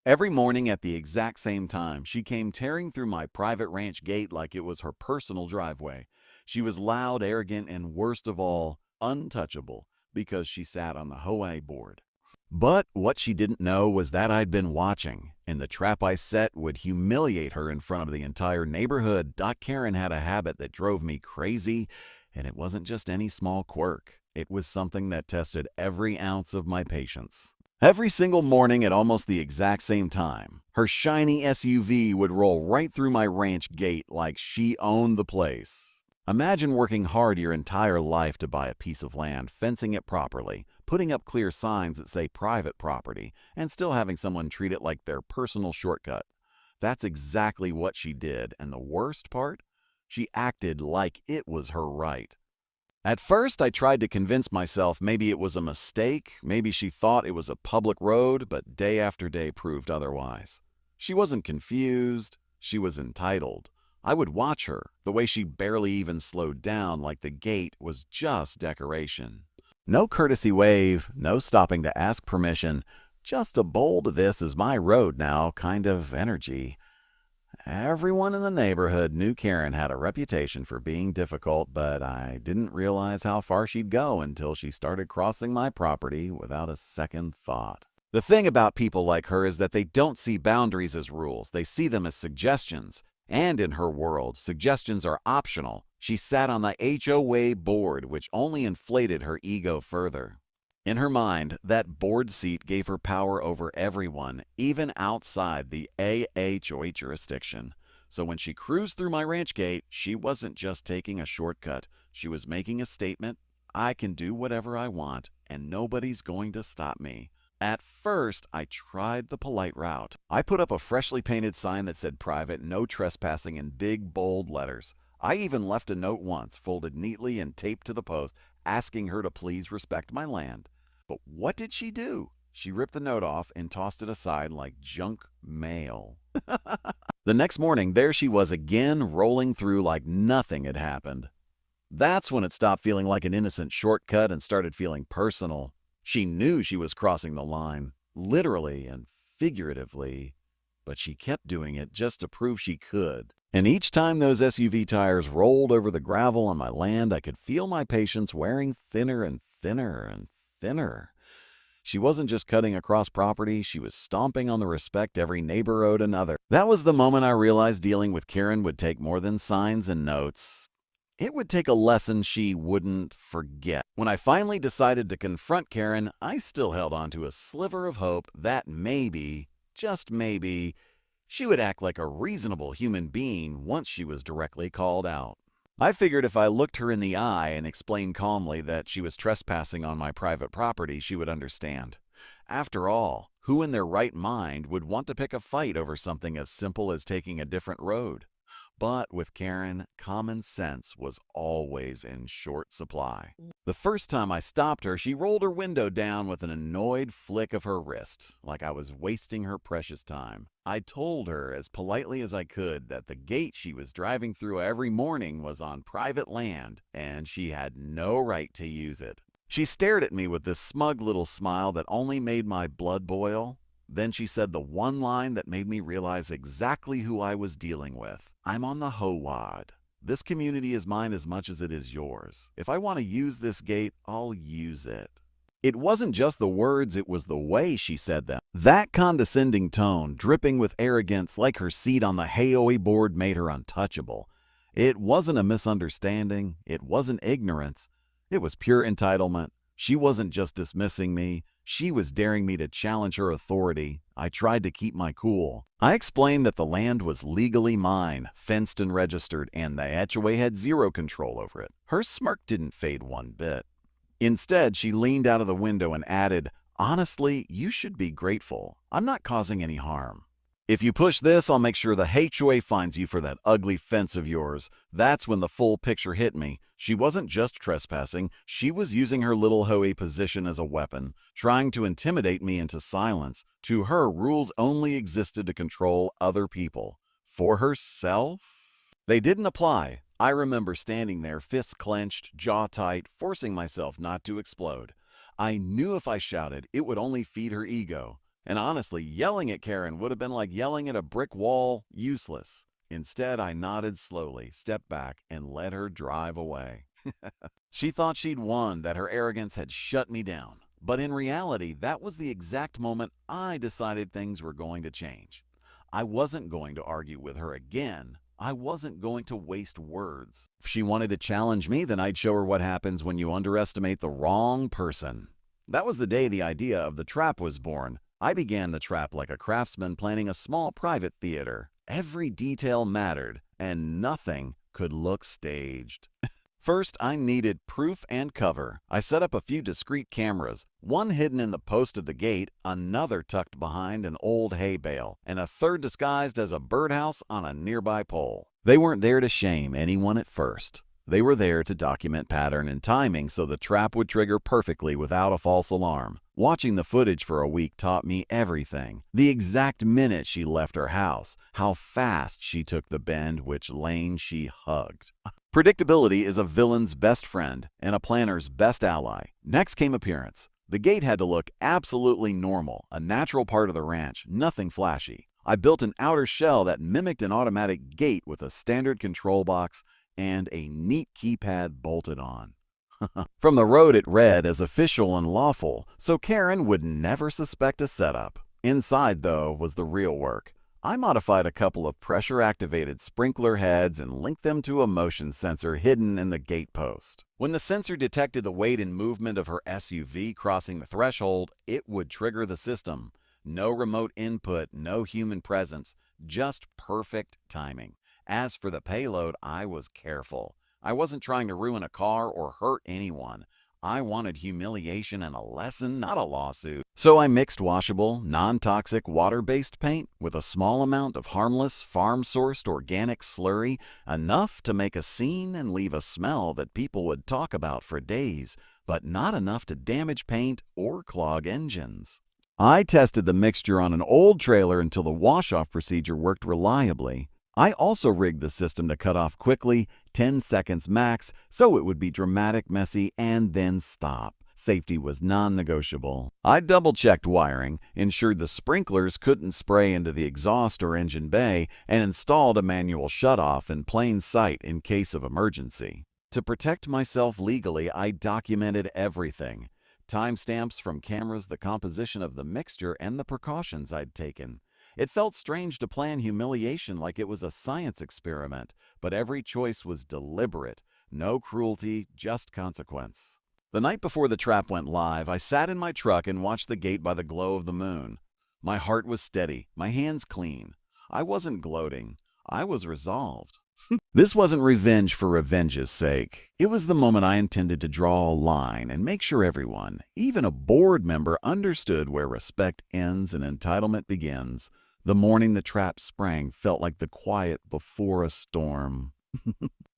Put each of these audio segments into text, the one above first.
Every morning at the exact same time, she came tearing through my private ranch gate like it was her personal driveway. She was loud, arrogant, and worst of all, untouchable because she sat on the HOA board. But what she didn't know was that I'd been watching, and the trap I set would humiliate her in front of the entire neighborhood. Karen had a habit that drove me crazy, and it wasn't just any small quirk. It was something that tested every ounce of my patience. Every single morning at almost the exact same time, her shiny SUV would roll right through my ranch gate like she owned the place. Imagine working hard your entire life to buy a piece of land, fencing it properly, putting up clear signs that say private property, and still having someone treat it like their personal shortcut. That's exactly what she did, and the worst part? She acted like it was her right. At first, I tried to convince myself maybe it was a mistake, maybe she thought it was a public road, but day after day proved otherwise. She wasn't confused, she was entitled. I would watch her, the way she barely even slowed down like the gate was just decoration. No courtesy wave, no stopping to ask permission, just a bold "this is my road now" kind of energy. Everyone in the neighborhood knew Karen had a reputation for being difficult, but I didn't realize how far she'd go until she started crossing my property without a second thought. The thing about people like her is that they don't see boundaries as rules, they see them as suggestions. And in her world, suggestions are optional. She sat on the HOA board, which only inflated her ego further. In her mind, that board seat gave her power over everyone, even outside the AHOA jurisdiction. So when she cruised through my ranch gate, she wasn't just taking a shortcut. She was making a statement. I can do whatever I want, and nobody's going to stop me. At first, I tried the polite route. I put up a freshly painted sign that said private, no trespassing in big, bold letters. I even left a note once, folded neatly and taped to the post, asking her to please respect my land. But what did she do? She ripped the note off and tossed it aside like junk mail. The next morning, there she was again, rolling through like nothing had happened. That's when it stopped feeling like an innocent shortcut and started feeling personal. She knew she was crossing the line, literally and figuratively, but she kept doing it just to prove she could. And each time those SUV tires rolled over the gravel on my land, I could feel my patience wearing thinner and thinner and thinner. She wasn't just cutting across property, she was stomping on the respect every neighbor owed another. That was the moment I realized dealing with Karen would take more than signs and notes. It would take a lesson she wouldn't forget. When I finally decided to confront Karen, I still held on to a sliver of hope that maybe, just maybe, she would act like a reasonable human being once she was directly called out. I figured if I looked her in the eye and explained calmly that she was trespassing on my private property, she would understand. After all, who in their right mind would want to pick a fight over something as simple as taking a different road? But with Karen, common sense was always in short supply. The first time I stopped her, she rolled her window down with an annoyed flick of her wrist, like I was wasting her precious time. I told her as politely as I could that the gate she was driving through every morning was on private land, and she had no right to use it. She stared at me with this smug little smile that only made my blood boil. Then she said the one line that made me realize exactly who I was dealing with. I'm on the HOA. This community is mine as much as it is yours. If I want to use this gate, I'll use it. It wasn't just the words, it was the way she said them. That condescending tone, dripping with arrogance like her seat on the HOA board, made her untouchable. It wasn't a misunderstanding. It wasn't ignorance. It was pure entitlement. She wasn't just dismissing me. She was daring me to challenge her authority. I tried to keep my cool. I explained that the land was legally mine, fenced and registered, and the HOA had zero control over it. Her smirk didn't fade one bit. Instead, she leaned out of the window and added, "Honestly, you should be grateful. I'm not causing any harm. If you push this, I'll make sure the HOA finds you for that ugly fence of yours." That's when the full picture hit me. She wasn't just trespassing, she was using her little HOA position as a weapon, trying to intimidate me into silence. To her, rules only existed to control other people. For herself, they didn't apply. I remember standing there, fists clenched, jaw tight, forcing myself not to explode. I knew if I shouted, it would only feed her ego. And honestly, yelling at Karen would have been like yelling at a brick wall, useless. Instead, I nodded slowly, stepped back, and let her drive away. She thought she'd won, that her arrogance had shut me down. But in reality, that was the exact moment I decided things were going to change. I wasn't going to argue with her again. I wasn't going to waste words. If she wanted to challenge me, then I'd show her what happens when you underestimate the wrong person. That was the day the idea of the trap was born. I began the trap like a craftsman planning a small private theater. Every detail mattered, and nothing could look staged. First, I needed proof and cover. I set up a few discreet cameras, one hidden in the post of the gate, another tucked behind an old hay bale, and a third disguised as a birdhouse on a nearby pole. They weren't there to shame anyone at first. They were there to document pattern and timing so the trap would trigger perfectly without a false alarm. Watching the footage for a week taught me everything. The exact minute she left her house, how fast she took the bend, which lane she hugged. Predictability is a villain's best friend and a planner's best ally. Next came appearance. The gate had to look absolutely normal, a natural part of the ranch, nothing flashy. I built an outer shell that mimicked an automatic gate with a standard control box and a neat keypad bolted on. From the road it read as official and lawful, so Karen would never suspect a setup. Inside, though, was the real work. I modified a couple of pressure-activated sprinkler heads and linked them to a motion sensor hidden in the gate post. When the sensor detected the weight and movement of her SUV crossing the threshold, it would trigger the system. No remote input, no human presence, just perfect timing. As for the payload, I was careful. I wasn't trying to ruin a car or hurt anyone. I wanted humiliation and a lesson, not a lawsuit. So I mixed washable, non-toxic, water-based paint with a small amount of harmless, farm-sourced organic slurry, enough to make a scene and leave a smell that people would talk about for days, but not enough to damage paint or clog engines. I tested the mixture on an old trailer until the wash-off procedure worked reliably. I also rigged the system to cut off quickly, 10 seconds max, so it would be dramatic, messy, and then stop. Safety was non-negotiable. I double-checked wiring, ensured the sprinklers couldn't spray into the exhaust or engine bay, and installed a manual shutoff in plain sight in case of emergency. To protect myself legally, I documented everything. Timestamps from cameras, the composition of the mixture, and the precautions I'd taken. It felt strange to plan humiliation like it was a science experiment, but every choice was deliberate. No cruelty, just consequence. The night before the trap went live, I sat in my truck and watched the gate by the glow of the moon. My heart was steady, my hands clean. I wasn't gloating. I was resolved. This wasn't revenge for revenge's sake. It was the moment I intended to draw a line and make sure everyone, even a board member, understood where respect ends and entitlement begins. The morning the trap sprang felt like the quiet before a storm.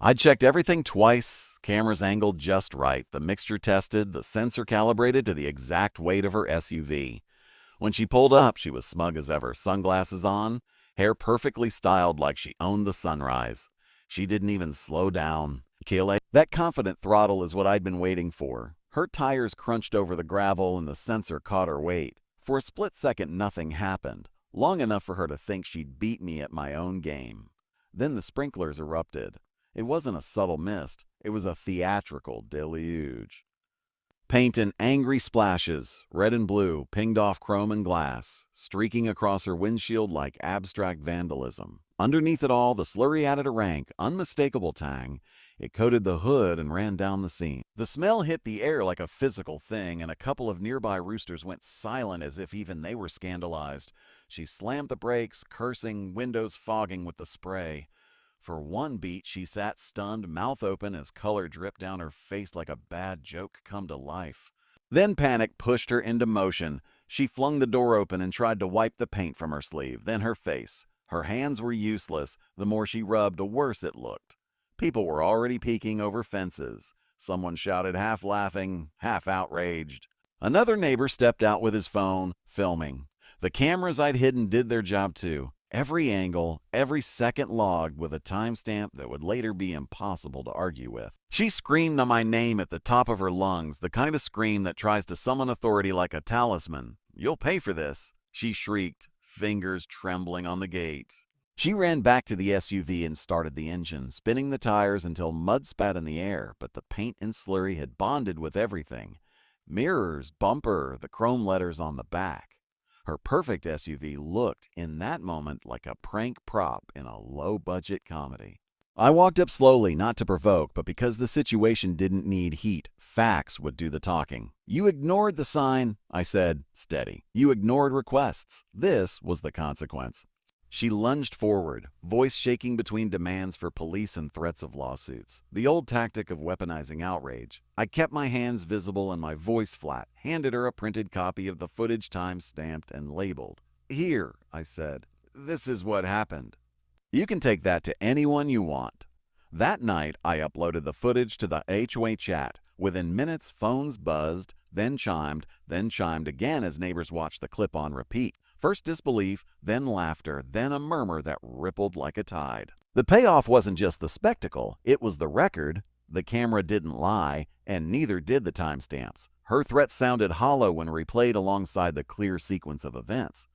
I checked everything twice, cameras angled just right, the mixture tested, the sensor calibrated to the exact weight of her SUV. When she pulled up, she was smug as ever, sunglasses on, hair perfectly styled like she owned the sunrise. She didn't even slow down. That confident throttle is what I'd been waiting for. Her tires crunched over the gravel and the sensor caught her weight. For a split second, nothing happened, long enough for her to think she'd beat me at my own game. Then the sprinklers erupted. It wasn't a subtle mist. It was a theatrical deluge. Paint in angry splashes, red and blue, pinged off chrome and glass, streaking across her windshield like abstract vandalism. Underneath it all, the slurry added a rank, unmistakable tang. It coated the hood and ran down the scene. The smell hit the air like a physical thing, and a couple of nearby roosters went silent as if even they were scandalized. She slammed the brakes, cursing, windows fogging with the spray. For one beat, she sat stunned, mouth open, as color dripped down her face like a bad joke come to life. Then panic pushed her into motion. She flung the door open and tried to wipe the paint from her sleeve, then her face. Her hands were useless. The more she rubbed, the worse it looked. People were already peeking over fences. Someone shouted, half laughing, half outraged. Another neighbor stepped out with his phone, filming. The cameras I'd hidden did their job too. Every angle, every second logged with a timestamp that would later be impossible to argue with. She screamed my name at the top of her lungs, the kind of scream that tries to summon authority like a talisman. You'll pay for this. she shrieked, fingers trembling on the gate. She ran back to the SUV and started the engine, spinning the tires until mud spat in the air, but the paint and slurry had bonded with everything. Mirrors, bumper, the chrome letters on the back. Her perfect SUV looked, in that moment, like a prank prop in a low-budget comedy. I walked up slowly, not to provoke, but because the situation didn't need heat. Facts would do the talking. "You ignored the sign," I said, steady. "You ignored requests. This was the consequence." She lunged forward, voice shaking between demands for police and threats of lawsuits. The old tactic of weaponizing outrage. I kept my hands visible and my voice flat, handed her a printed copy of the footage, time-stamped and labeled. "Here," I said, "this is what happened. You can take that to anyone you want." That night, I uploaded the footage to the HOA chat. Within minutes, phones buzzed, then chimed again as neighbors watched the clip on repeat. First disbelief, then laughter, then a murmur that rippled like a tide. The payoff wasn't just the spectacle, it was the record. The camera didn't lie, and neither did the timestamps. Her threats sounded hollow when replayed alongside the clear sequence of events.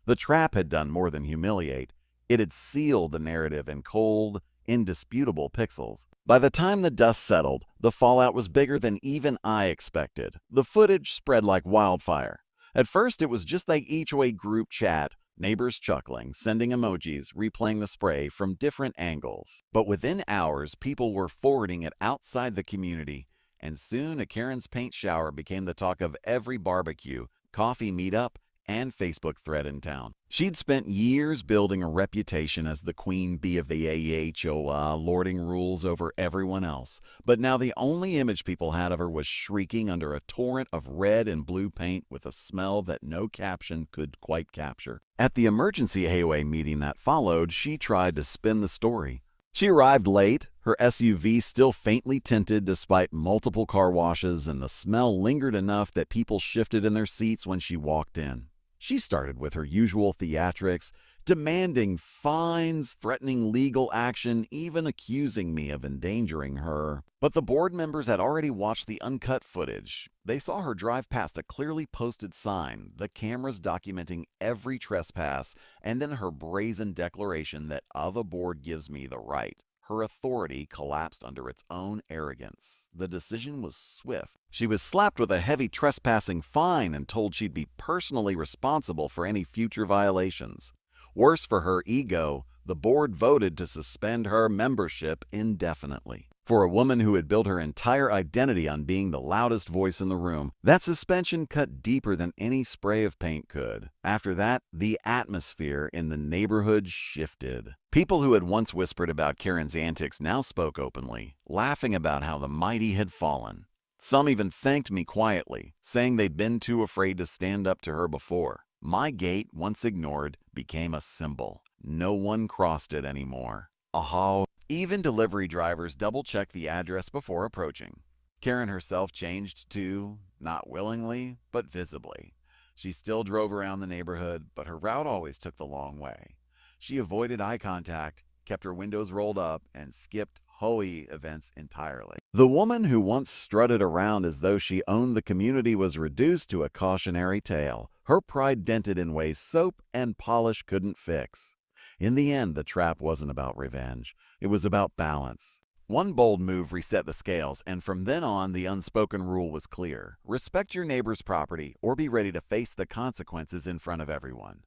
The trap had done more than humiliate. It had sealed the narrative in cold, indisputable pixels. By the time the dust settled, the fallout was bigger than even I expected. The footage spread like wildfire. At first, it was just the HOA group chat, neighbors chuckling, sending emojis, replaying the spray from different angles. But within hours, people were forwarding it outside the community, and soon a Karen's paint shower became the talk of every barbecue, coffee meetup, and Facebook thread in town. She'd spent years building a reputation as the queen bee of the HOA, lording rules over everyone else. But now the only image people had of her was shrieking under a torrent of red and blue paint with a smell that no caption could quite capture. At the emergency HOA meeting that followed, she tried to spin the story. She arrived late, her SUV still faintly tinted despite multiple car washes, and the smell lingered enough that people shifted in their seats when she walked in. She started with her usual theatrics, demanding fines, threatening legal action, even accusing me of endangering her. But the board members had already watched the uncut footage. They saw her drive past a clearly posted sign, the cameras documenting every trespass, and then her brazen declaration that the board gives me the right. Her authority collapsed under its own arrogance. The decision was swift. She was slapped with a heavy trespassing fine and told she'd be personally responsible for any future violations. Worse for her ego, the board voted to suspend her membership indefinitely. For a woman who had built her entire identity on being the loudest voice in the room, that suspension cut deeper than any spray of paint could. After that, the atmosphere in the neighborhood shifted. People who had once whispered about Karen's antics now spoke openly, laughing about how the mighty had fallen. Some even thanked me quietly, saying they'd been too afraid to stand up to her before. My gate, once ignored, became a symbol. No one crossed it anymore. Aha! Even delivery drivers double-checked the address before approaching. Karen herself changed too, not willingly, but visibly. She still drove around the neighborhood, but her route always took the long way. She avoided eye contact, kept her windows rolled up, and skipped HOA events entirely. The woman who once strutted around as though she owned the community was reduced to a cautionary tale, her pride dented in ways soap and polish couldn't fix. In the end, the trap wasn't about revenge. It was about balance. One bold move reset the scales, and from then on, the unspoken rule was clear. Respect your neighbor's property, or be ready to face the consequences in front of everyone.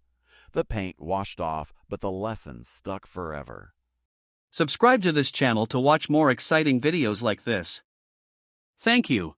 The paint washed off, but the lesson stuck forever. Subscribe to this channel to watch more exciting videos like this. Thank you.